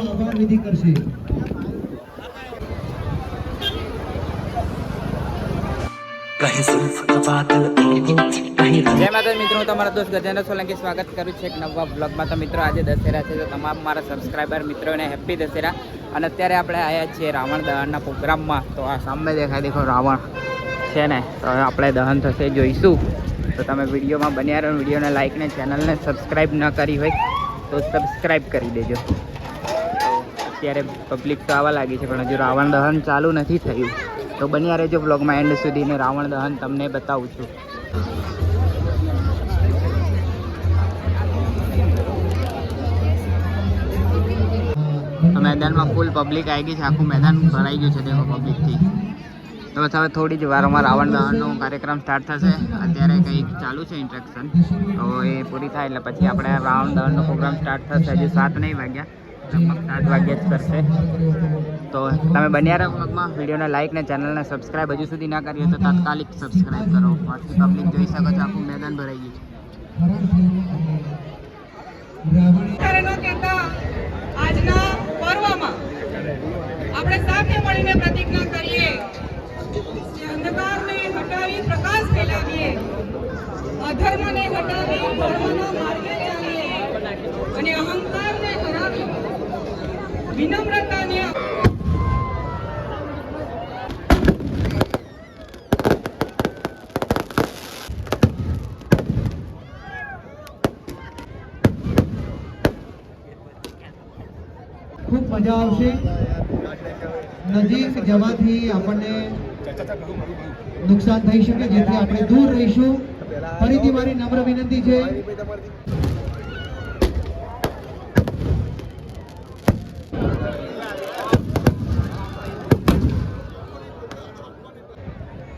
આભાર વિધિ કરશે. જય માતા મિત્રો, હું તમારા દોસ્ત ગજેન્દ્ર સોલંકી સ્વાગત કરું છું એક નવા બ્લોગમાં. તો મિત્રો આજે દશેરા છે, તો તમામ મારા સબસ્ક્રાઈબર મિત્રોને હેપી દશેરા. અને અત્યારે આપણે આવ્યા છીએ રાવણ દહનના પ્રોગ્રામમાં. તો આ સામે દેખો રાવણ છે ને, તો હવે આપણે દહન થશે જોઈશું. તો તમે વિડીયોમાં બન્યા રહો, વિડીયોને લાઈક ને ચેનલને સબસ્ક્રાઈબ ન કરી હોય તો સબસ્ક્રાઈબ કરી દેજો. અત્યારે પબ્લિક તો આવવા લાગી છે, પણ હજુ રાવણ દહન ચાલુ નથી થયું. તો બન્યા રહેજો બ્લોગમાં એન્ડ સુધી, ને રાવણ દહન તમને બતાવું છું. તો મેદાનમાં ફૂલ પબ્લિક આવી ગઈ છે, આખું મેદાન ભરાઈ ગયું છે દેખો પબ્લિકથી. તો બસ હવે થોડી જ વારમાં રાવણ દહનનો કાર્યક્રમ સ્ટાર્ટ થશે. અત્યારે કંઈક ચાલુ છે ઇન્ટ્રેક્શન, તો એ પૂરી થાય એટલે પછી આપણે રાવણ દહનનો પ્રોગ્રામ સ્ટાર્ટ થશે. હજુ 7 નહીં વાગ્યા, લગભગ 7 વાગ્યા જ કરશે. તો તમે બન્યા રહો બ્લોગમાં, વિડીયોને લાઈક ને ચેનલને સબસ્ક્રાઈબ હજુ સુધી ના કરી તો તાત્કાલિક સબસ્ક્રાઈબ કરો. બાકી પબ્લિક જોઈ શકો છો, આખું મેદાન ભરાઈ ગયું છે. આજના પર્વમાં આપણે સાથે મળીને પ્રતિજ્ઞા કરીએ કે અંધકારને હટાવી પ્રકાશ ફેલાવીએ, અધર્મને હટાવી ધર્મના માર્ગે ચાલીએ અને અહંકારને હરાવી વિનમ્રતાને ખૂબ મજા આવશે. નજીક જવાથી આપણને નુકસાન થઈ શકે, જેથી આપણે દૂર રહીશું. ફરીથી મારી નમ્ર વિનંતી છે.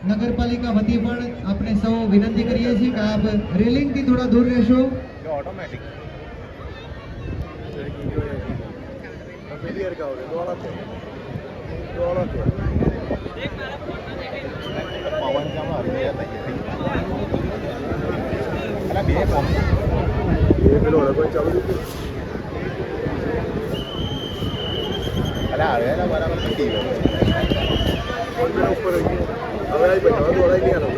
નગરપાલિકા વતી પણ આપણે સૌ વિનંતી કરીએ છીએ કે આપ રેલિંગથી થોડા દૂર રહેશો. ऑटोमेटिक क्लियर का हो गया दोड़ा थे पवन का मार दिया था अरे बे कौन ये पेलो कोई चालू अरे आ गया ना बराबर पट्टी है और मेरे ऊपर अब आई बैठा दोड़ा ही नहीं आ रहा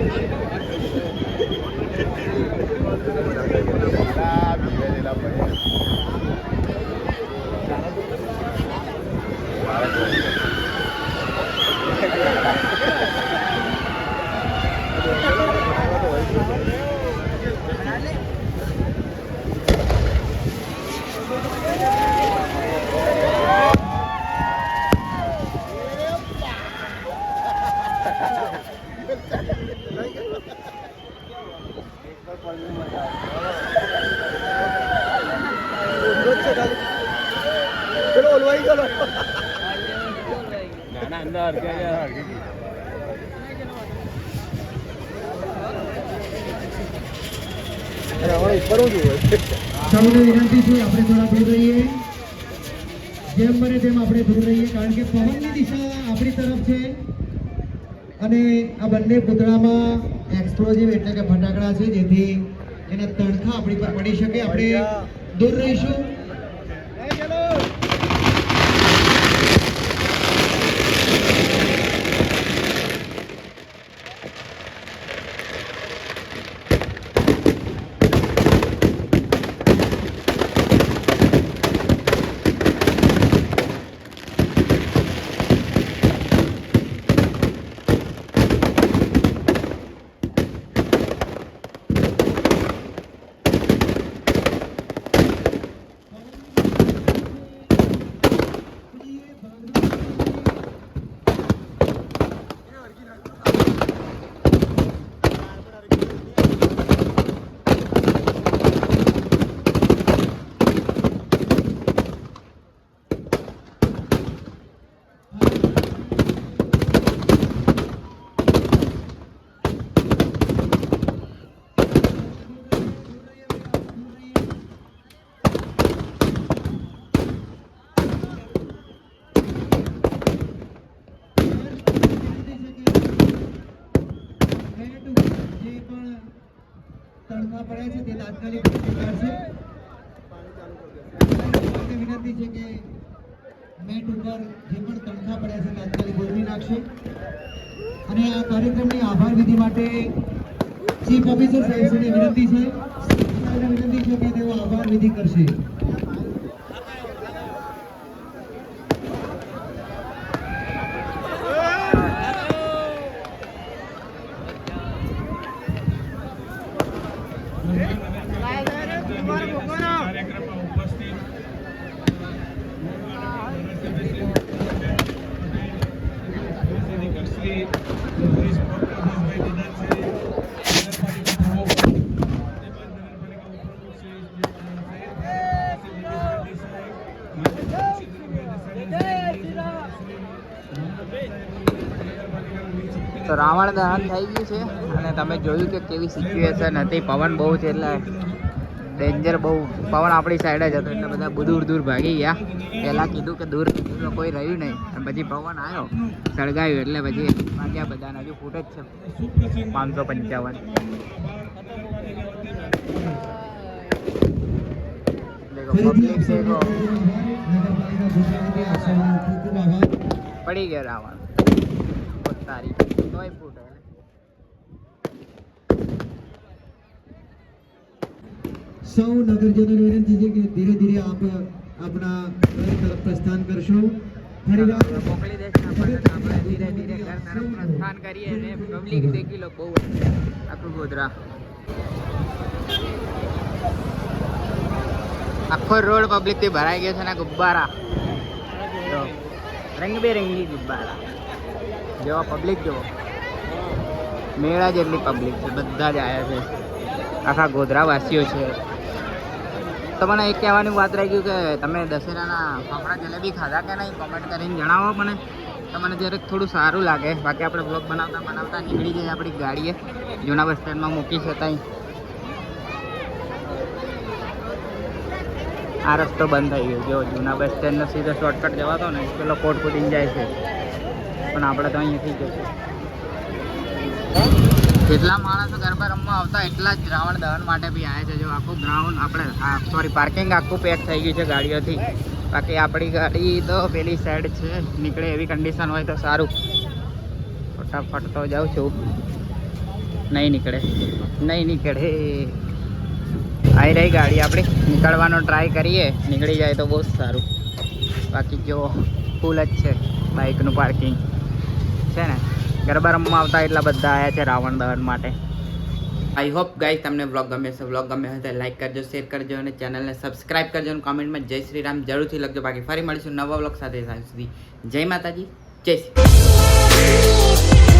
चलो हलवाई चलो ना अंदर क्या સૌને વિનંતી છે આપણે થોડા દૂર રહીએ, જેમ બને તેમ આપણે દૂર રહીએ, કારણ કે પવનની દિશા આપણી તરફ છે અને આ બંને પૂતળામાં એક્સપ્લોઝિવ એટલે કે ફટાકડા છે, જેથી એના તણખા આપણી પર પડી શકે. આપણે દૂર રહીશું. તણખા પડ્યા છે તે તાત્કાલિક કાઢશે. વિનંતી છે કે મેટ ઉપર જે પણ તણખા પડ્યા છે તાત્કાલિક ગોઠવી નાખશે. અને આ કાર્યક્રમની આભાર વિધિ માટે ચીફ ઓફિસર સાહેબને વિનંતી છે કે તેઓ આભાર વિધિ કરશે. કાર્યક્રમમાં ઉપસ્થિત શ્રી હરીશ પ્રકાશભાઈ દિનાજભાઈ, નગરપાલિકા પ્રમુખ તેમજ નગરપાલિકા ઉપપ્રમુખ શ્રી તો રાવણ દહન થઈ ગયું છે અને તમે જોયું કે કેવી સિચ્યુએશન હતી. પવન બહુ છે એટલે ડેન્જર બહુ. પવન આપણી સાઈડ જ હતો એટલે બધા દૂર દૂર ભાગી ગયા. પહેલાં કીધું કે દૂર કોઈ રહ્યું નહીં અને પછી પવન આવ્યો સળગાવ્યું એટલે પછી ભાગ્યા બધાને. હજુ ફૂટ જ છે 555. પબ્લિક દેખો પડી ગયો રાવણ તારી તોય ફૂટ. સૌ નગરજનોને વિનંતી છે કે ધીરે ધીરે આપ આપણા ઘર તરફ પ્રસ્થાન કરશો. ફરીવાર મોકલી દેશે આપણને તો આપણે ધીરે ધીરે ઘર તરફ પ્રસ્થાન કરીએ અને પબ્લિક દેખી લો બહુ આખું ગોધરા આખો રોડ પબ્લિક થી ભરાઈ ગયો છે ને ગુબ્બારા જો રંગબેરંગી ગુબ્બારા જેવા પબ્લિક જો મેળા જેટલી પબ્લિક છે. બધા જ આવ્યા છે આખા ગોધરાવાસીઓ છે. તમને એક કહેવાની વાત રહી ગયું કે તમે દશેરાના ફાફડા જલેબી ખાધા કે નહીં કોમેન્ટ કરીને જણાવો મને. તમને જ્યારે થોડું સારું લાગે. બાકી આપણે બ્લોગ બનાવતા નીકળી જાય આપણી ગાડીએ જૂના બસ સ્ટેન્ડમાં મૂકી છે. ત્યાં આ રસ્તો બંધ થઈ ગયો. જો જૂના બસ સ્ટેન્ડનો સીધો શોર્ટકટ જવાતો ને પેલો કોટ કૂદીને જાય છે પણ આપણે તો અહીંયાથી જશે. જેટલા માણસો ગરબા રમવા આવતા એટલા જ રાવણ દહન માટે બી આવે છે. જો આખું ગ્રાઉન્ડ આપણે પાર્કિંગ આખું પેક થઈ ગયું છે ગાડીઓથી. બાકી આપણી ગાડી તો પેલી સાઈડ છે. નીકળે એવી કન્ડિશન હોય તો સારું. ફટાફટ તો જાઉં છું. નહીં નીકળે આવી રહી ગાડી આપણી. નીકળવાનો ટ્રાય કરીએ. નીકળી જાય તો બહુ જ સારું. બાકી જો ફૂલ જ છે બાઇકનું પાર્કિંગ છે ને. ગરબા રમવા આવતા એટલા બધા આવ્યા છે રાવણ દહન માટે. આઈ હોપ ગાઈસ તમને વ્લોગ ગમે છે. વ્લોગ ગમે હોય તો લાઈક કરજો, શેર કરજો અને ચેનલને સબસ્ક્રાઈબ કરજો અને કોમેન્ટમાં જય શ્રી રામ જરૂરથી લખજો. બાકી ફરી મળીશું નવા વ્લોગ સાથે. ત્યાં સુધી જય માતાજી, જય શ્રી